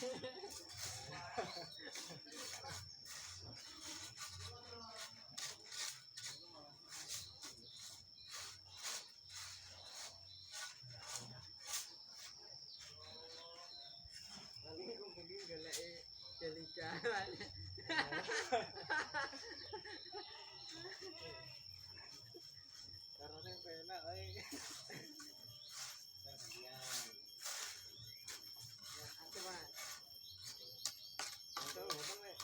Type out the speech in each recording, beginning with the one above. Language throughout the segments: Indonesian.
Lagi aku mungkin galak Jalika. Karena yang penak lagi. Aku mah. Betul, betul nih.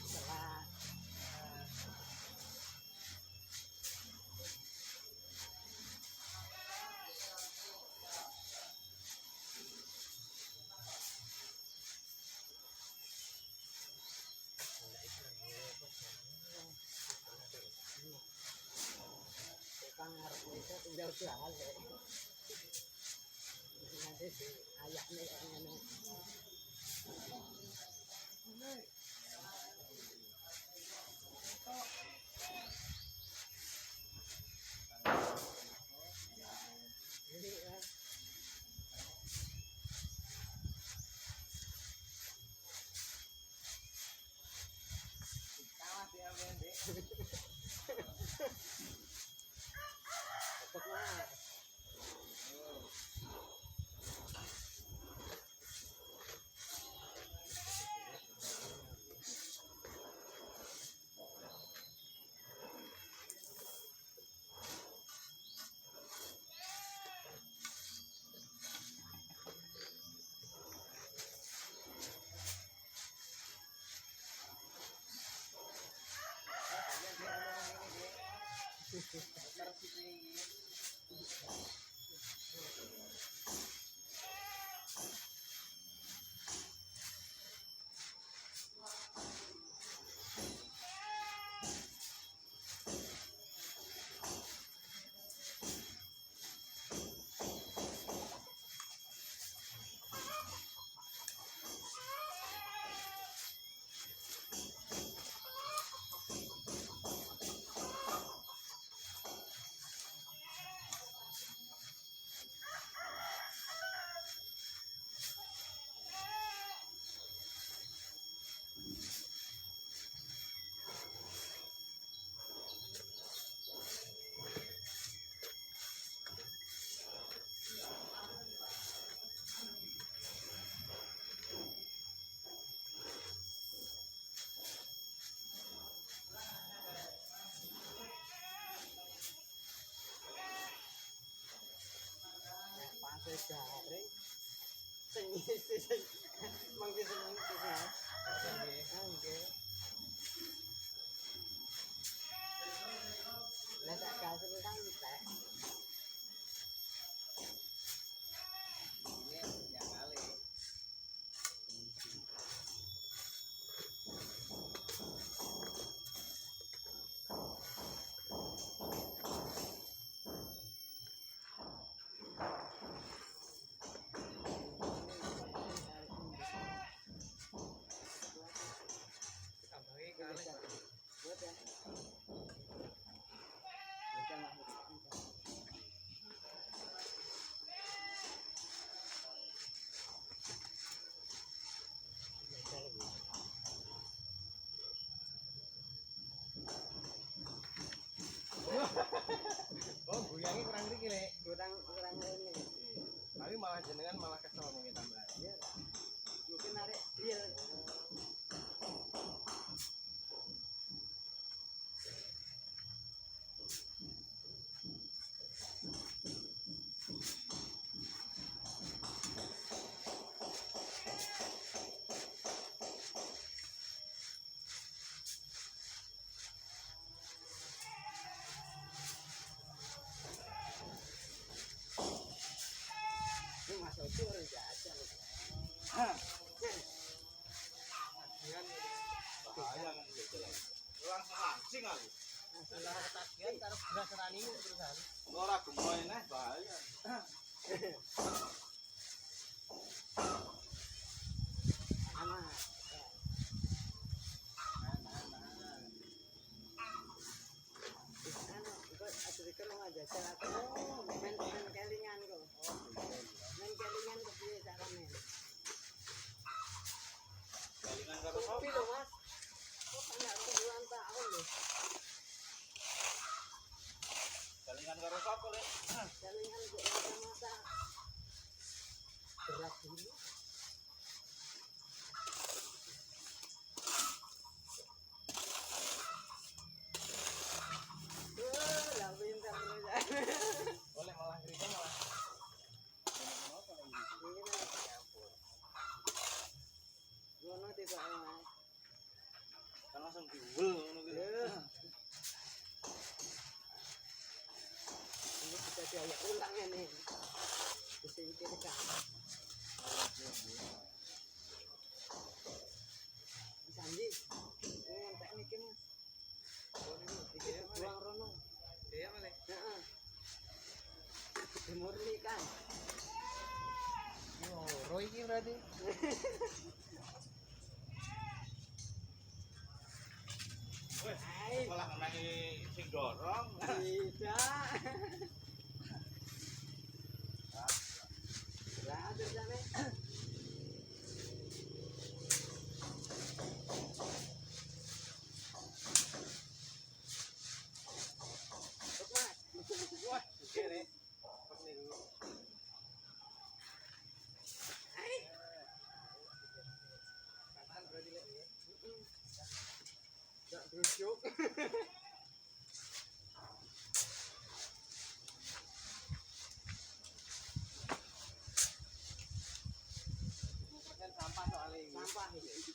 Salah. Kang harus bisa tinggal jalan ya. Nanti si ayahnya yang ini. Jadi ya. Kalah dia mende. Cepat lah. Garing sing isi sing mangke seneng pisan. Nggih. Lah sak kasur kan entek. Ini ya kali. Buat ya. Oh, guyangnya kurang dikit, Le. Kurang ini. Tapi malah jenengan malah kesel mau tambah. Iya. Mungkin narik dia. Ini Mas Ojo orang jajan. Hah. Jangan pusing aku. Lah tagihan karo beras rani terusan. Ora gemoy neh bahaya. Aman. Men kelingan kok. Men kelingan kok piye carane? Kelingan karo Kopi sapa? lho, Mas. Kok banyak puluhan tahun lho. Kelingan karo sapa, Lek? Kelingan kok masa-masa berat dulu. Lah pinter terus. Oleh malah cerita malah. Ngono tiba Mas. Kan langsung diubel ngono kuwi. Ini bisa diayak ulang ini. Bisa dikirkan. Mas Andi, ini entek niki Mas. Iki buang rono. Iya, Male. Heeh. Murni kan. Roy iki berarti. Wes, Hai. malah ngenani sing dorong. Tidak. Lah ada jane. Wah, kene. Pas niku. Hai. Kapan berarti Lek ya? Gak busuk. Kan sampah soalnya iki. Sampah iki.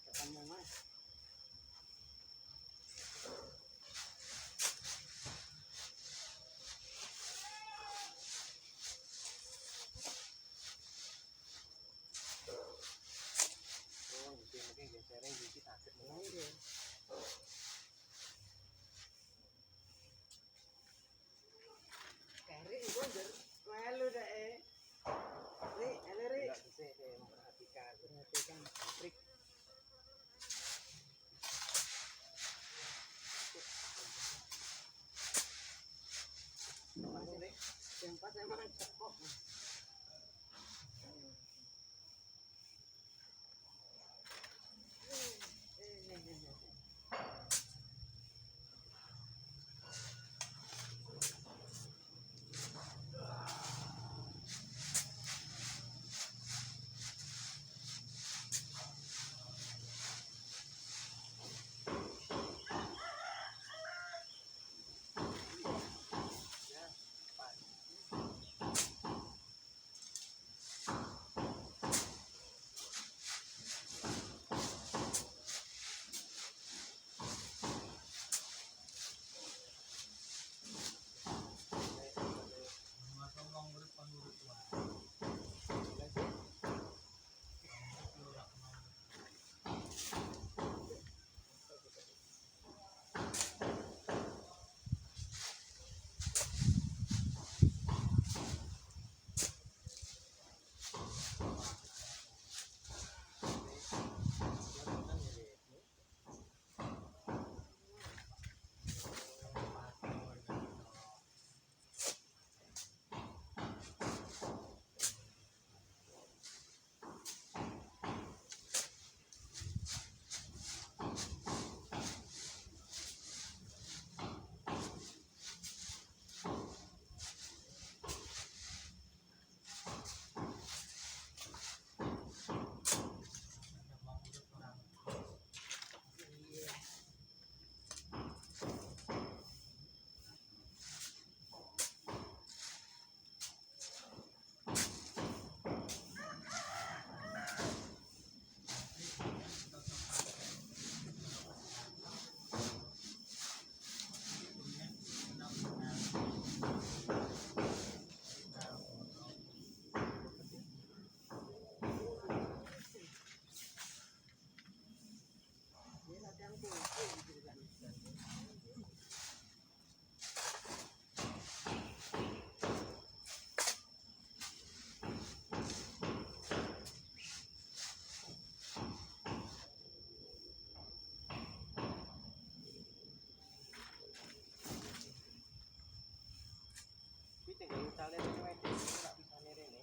Ketemu Mas. Oh, mungkin gesernya dikit sakit. Iya. Kari iku njer melu dek. Ri, ele ri. Enggak bisa memperhatikan. Perhatikan trik. Maksudnya Tempat emang cekok. Tapi tinggal misalnya ini wedok itu nggak bisa nirene.